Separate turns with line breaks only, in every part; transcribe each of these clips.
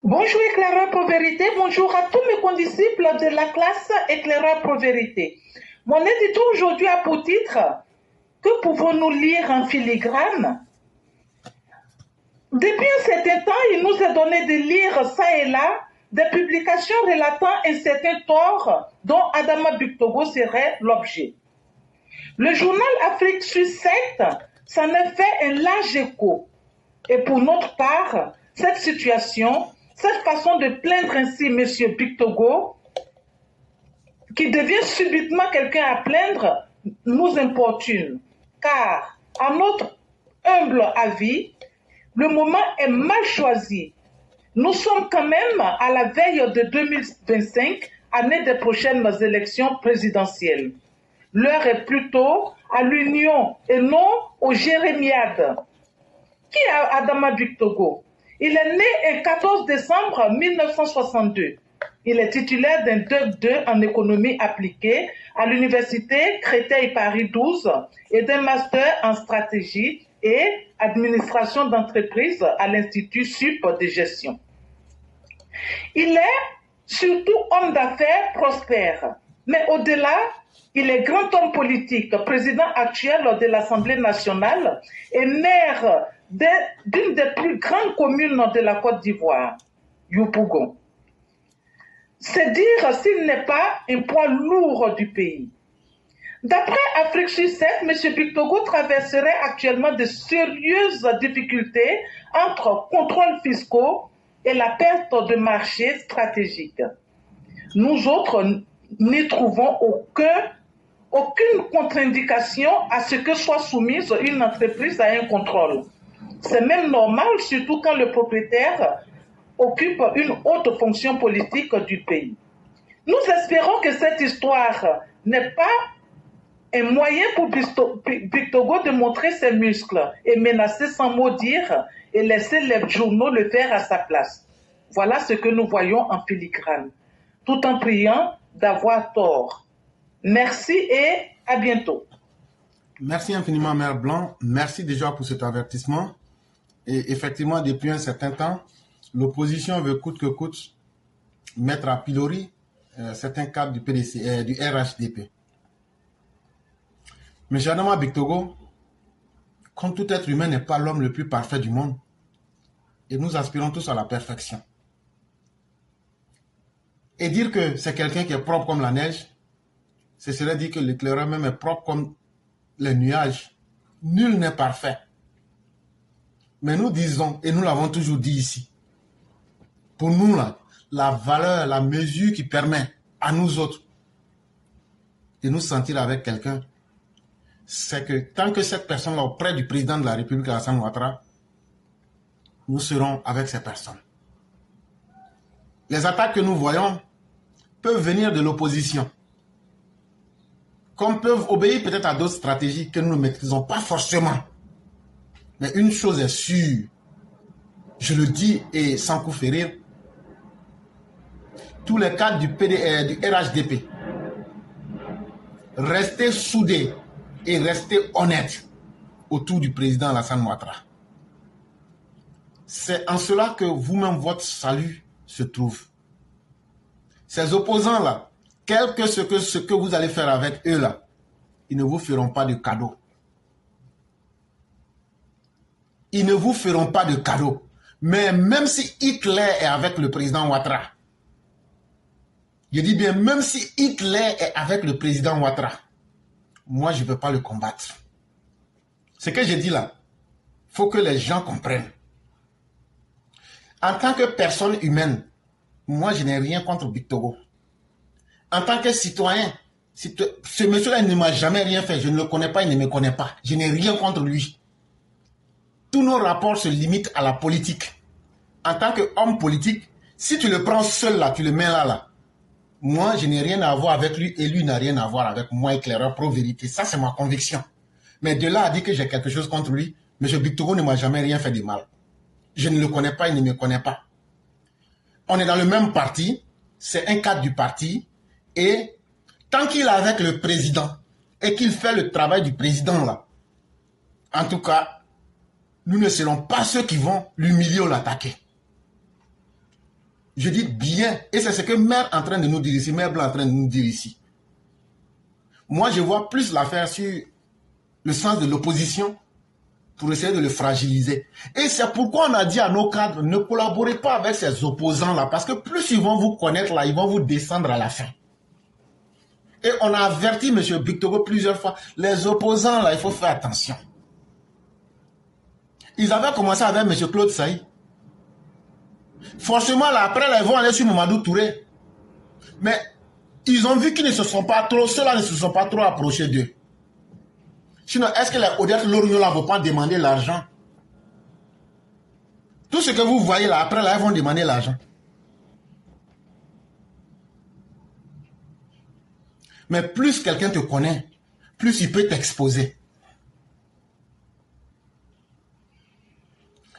Bonjour éclaireur pour vérité, bonjour à tous mes condisciples de la classe éclaireur pour vérité. Mon édito aujourd'hui a pour titre « Que pouvons-nous lire en filigrane ?» Depuis un certain temps, il nous est donné de lire ça et là des publications relatant un certain tort dont Adama Bictogo serait l'objet. Le journal Afrique sur 7 s'en a fait un large écho. Et pour notre part, cette situation, cette façon de plaindre ainsi M. Bictogo, qui devient subitement quelqu'un à plaindre, nous importune. Car, à notre humble avis, le moment est mal choisi. Nous sommes quand même à la veille de 2025, année des prochaines élections présidentielles. L'heure est plutôt à l'union et non aux jérémiades. Qui est Adama Bictogo? Il est né le 14 décembre 1962. Il est titulaire d'un DEC 2 en économie appliquée à l'université Créteil-Paris 12 et d'un master en stratégie et administration d'entreprise à l'Institut Sup de gestion. Il est surtout homme d'affaires prospère, mais au-delà, il est grand homme politique, président actuel de l'Assemblée nationale et maire d'une des plus grandes communes de la Côte d'Ivoire, Yopougon. C'est dire s'il n'est pas un poids lourd du pays. D'après Afrique sur 7, M. Bictogo traverserait actuellement de sérieuses difficultés entre contrôles fiscaux et la perte de marché stratégique. Nous autres n'y trouvons aucune contre-indication à ce que soit soumise une entreprise à un contrôle. C'est même normal, surtout quand le propriétaire occupe une haute fonction politique du pays. Nous espérons que cette histoire n'est pas un moyen pour Bictogo de montrer ses muscles et menacer sans mot dire et laisser les journaux le faire à sa place. Voilà ce que nous voyons en filigrane, tout en priant d'avoir tort. Merci et à bientôt.
Merci infiniment, Mère Blanc. Merci déjà pour cet avertissement. Et effectivement, depuis un certain temps, l'opposition veut coûte que coûte mettre à pilori certains cadres du PDC, du RHDP. Mais Adama Bictogo, comme tout être humain, n'est pas l'homme le plus parfait du monde. Et nous aspirons tous à la perfection. Et dire que c'est quelqu'un qui est propre comme la neige, ce serait dire que l'éclaireur même est propre comme les nuages. Nul n'est parfait. Mais nous disons, et nous l'avons toujours dit ici, pour nous, là, la valeur, la mesure qui permet à nous autres de nous sentir avec quelqu'un, c'est que tant que cette personne-là auprès du président de la République, Alassane Ouattara, nous serons avec ces personnes. Les attaques que nous voyons peuvent venir de l'opposition, comme peuvent obéir peut-être à d'autres stratégies que nous ne maîtrisons pas forcément. Mais une chose est sûre, je le dis et sans coup férir, tous les cadres du RHDP, restez soudés et restez honnêtes autour du président Alassane Ouattara. C'est en cela que vous-même, votre salut se trouve. Ces opposants-là, quel que ce que vous allez faire avec eux là, ils ne vous feront pas de cadeaux. Ils ne vous feront pas de cadeaux. Mais même si Hitler est avec le président Ouattara, je dis bien, même si Hitler est avec le président Ouattara, moi je ne peux pas le combattre. Ce que je dis là, il faut que les gens comprennent. En tant que personne humaine, moi je n'ai rien contre Bictogo. En tant que citoyen, ce monsieur-là ne m'a jamais rien fait. Je ne le connais pas, il ne me connaît pas. Je n'ai rien contre lui. Tous nos rapports se limitent à la politique. En tant qu'homme politique, si tu le prends seul là, tu le mets là. Moi, je n'ai rien à voir avec lui et lui n'a rien à voir avec moi, éclaireur pro-vérité. Ça, c'est ma conviction. Mais de là à dire que j'ai quelque chose contre lui, M. Bictogo ne m'a jamais rien fait de mal. Je ne le connais pas, il ne me connaît pas. On est dans le même parti, c'est un cadre du parti, et tant qu'il est avec le président et qu'il fait le travail du président là, en tout cas, nous ne serons pas ceux qui vont l'humilier ou l'attaquer. Je dis bien, et c'est ce que Maire est en train de nous dire ici, Maire Blanc est en train de nous dire ici. Moi, je vois plus l'affaire sur le sens de l'opposition pour essayer de le fragiliser. Et c'est pourquoi on a dit à nos cadres, ne collaborez pas avec ces opposants-là, parce que plus ils vont vous connaître là, ils vont vous descendre à la fin. Et on a averti M. Bictogo plusieurs fois, les opposants là, il faut faire attention. Ils avaient commencé avec M. Claude Saï. Forcément, là, après, là, ils vont aller sur Mamadou Touré. Mais ils ont vu qu'ils ne se sont pas trop, ceux-là ne se sont pas trop approchés d'eux. Sinon, est-ce que les Odette Lorignola ne vont pas demander l'argent? Tout ce que vous voyez là, après, là, ils vont demander l'argent. Mais plus quelqu'un te connaît, plus il peut t'exposer.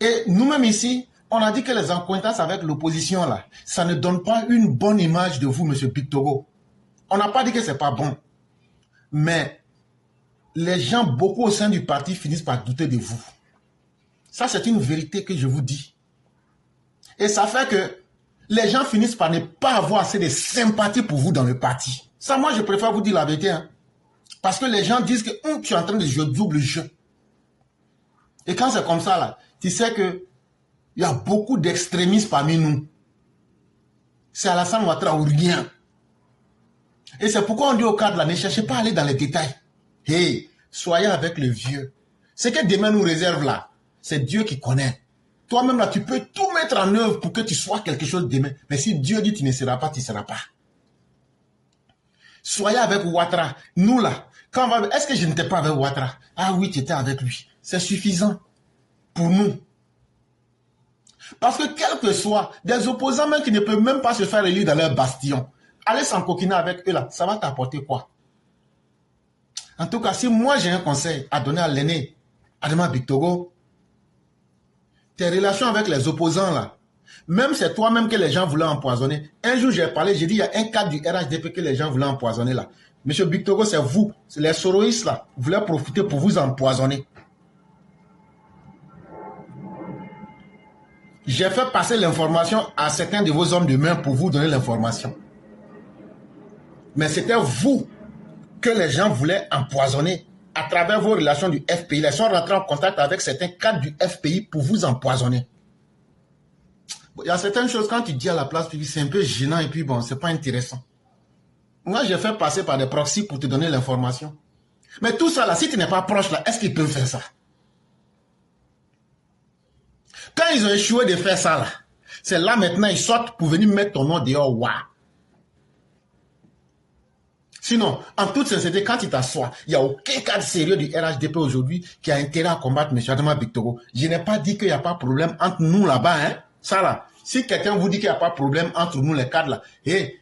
Et nous-mêmes ici, on a dit que les accointances avec l'opposition, là, ça ne donne pas une bonne image de vous, M. Bictogo. On n'a pas dit que ce n'est pas bon. Mais les gens, beaucoup au sein du parti, finissent par douter de vous. Ça, c'est une vérité que je vous dis. Et ça fait que les gens finissent par ne pas avoir assez de sympathie pour vous dans le parti. Ça, moi, je préfère vous dire la vérité. Hein. Parce que les gens disent que tu es en train de jouer double jeu. Et quand c'est comme ça, là, tu sais que il y a beaucoup d'extrémistes parmi nous. C'est Alassane Ouattara ou rien. Et c'est pourquoi on dit au cadre là, ne cherchez pas à aller dans les détails. Hey, soyez avec le vieux. Ce que demain nous réserve là, c'est Dieu qui connaît. Toi-même là, tu peux tout mettre en œuvre pour que tu sois quelque chose demain. Mais si Dieu dit tu ne seras pas, tu ne seras pas. Soyez avec Ouattara. Nous là, quand on va... Est-ce que je n'étais pas avec Ouattara? Ah oui, tu étais avec lui. C'est suffisant pour nous. Parce que quel que soit, des opposants même qui ne peuvent même pas se faire élire dans leur bastion, aller s'encoquiner avec eux là, ça va t'apporter quoi? En tout cas, si moi j'ai un conseil à donner à l'aîné, Adama Bictogo, tes relations avec les opposants là, même c'est toi-même que les gens voulaient empoisonner. Un jour j'ai parlé, j'ai dit il y a un cadre du RHDP que les gens voulaient empoisonner là. Monsieur Bictogo, c'est vous, c'est les soroïstes là, voulaient profiter pour vous empoisonner. J'ai fait passer l'information à certains de vos hommes de main pour vous donner l'information. Mais c'était vous que les gens voulaient empoisonner à travers vos relations du FPI. Ils sont rentrés en contact avec certains cadres du FPI pour vous empoisonner. Il y a certaines choses, quand tu dis à la place publique, c'est un peu gênant et puis bon, c'est pas intéressant. Moi, j'ai fait passer par des proxys pour te donner l'information. Mais tout ça là, si tu n'es pas proche là, est-ce qu'ils peuvent faire ça? Quand ils ont échoué de faire ça là, c'est là maintenant ils sortent pour venir mettre ton nom dehors. Waouh! Sinon, en toute sincérité, quand tu t'assois, il n'y a aucun cadre sérieux du RHDP aujourd'hui qui a intérêt à combattre M. Adama Bictogo. Je n'ai pas dit qu'il n'y a pas de problème entre nous là-bas. Hein? Ça là, si quelqu'un vous dit qu'il n'y a pas de problème entre nous les cadres là, hey,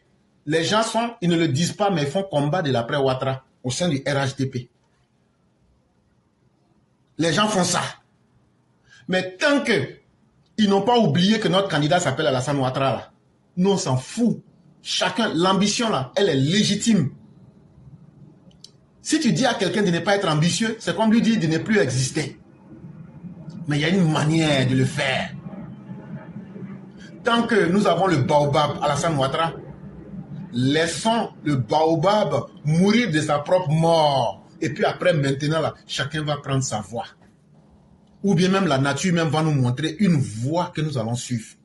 les gens sont, ils ne le disent pas, mais ils font combat de l'après Ouattara au sein du RHDP. Les gens font ça. Mais tant qu'ils n'ont pas oublié que notre candidat s'appelle Alassane Ouattara là, nous on s'en fout. Chacun, l'ambition là, elle est légitime. Si tu dis à quelqu'un de ne pas être ambitieux, c'est comme lui dire de ne plus exister. Mais il y a une manière de le faire. Tant que nous avons le baobab Alassane Ouattara, laissons le baobab mourir de sa propre mort. Et puis après, maintenant, là, chacun va prendre sa voie. Ou bien même la nature même va nous montrer une voie que nous allons suivre.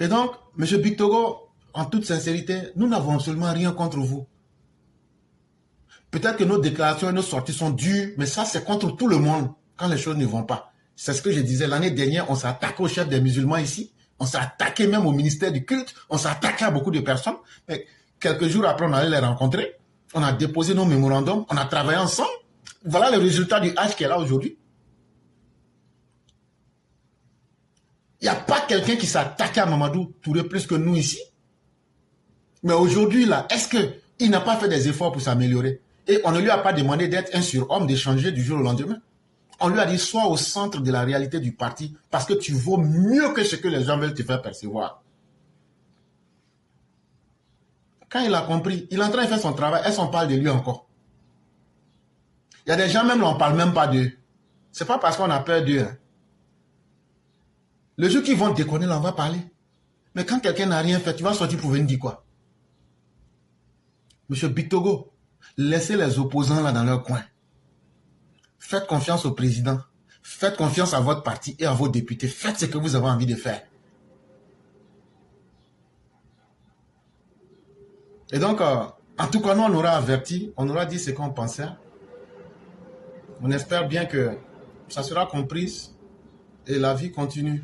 Et donc, M. Bictogo, en toute sincérité, nous n'avons absolument rien contre vous. Peut-être que nos déclarations et nos sorties sont dures, mais ça, c'est contre tout le monde quand les choses ne vont pas. C'est ce que je disais. L'année dernière, on s'est attaqué au chef des musulmans ici. On s'est attaqué même au ministère du culte. On s'est attaqué à beaucoup de personnes. Mais quelques jours après, on allait les rencontrer. On a déposé nos mémorandums. On a travaillé ensemble. Voilà le résultat du H qui est là aujourd'hui. Il n'y a pas quelqu'un qui s'est attaqué à Mamadou Touré plus que nous ici. Mais aujourd'hui, là, est-ce qu'il n'a pas fait des efforts pour s'améliorer? Et on ne lui a pas demandé d'être un surhomme, de changer du jour au lendemain. On lui a dit, sois au centre de la réalité du parti, parce que tu vaux mieux que ce que les gens veulent te faire percevoir. Quand il a compris, il est en train de faire son travail, est-ce qu'on parle de lui encore? Il y a des gens, même là, on ne parle même pas d'eux. Ce n'est pas parce qu'on a peur d'eux. Hein. Le jour qu'ils vont déconner, là, on va parler. Mais quand quelqu'un n'a rien fait, tu vas sortir pour venir dire quoi? Monsieur Bictogo, laissez les opposants là dans leur coin. Faites confiance au président. Faites confiance à votre parti et à vos députés. Faites ce que vous avez envie de faire. Et donc, en tout cas, nous, on aura averti, on aura dit ce qu'on pensait. On espère bien que ça sera compris et la vie continue.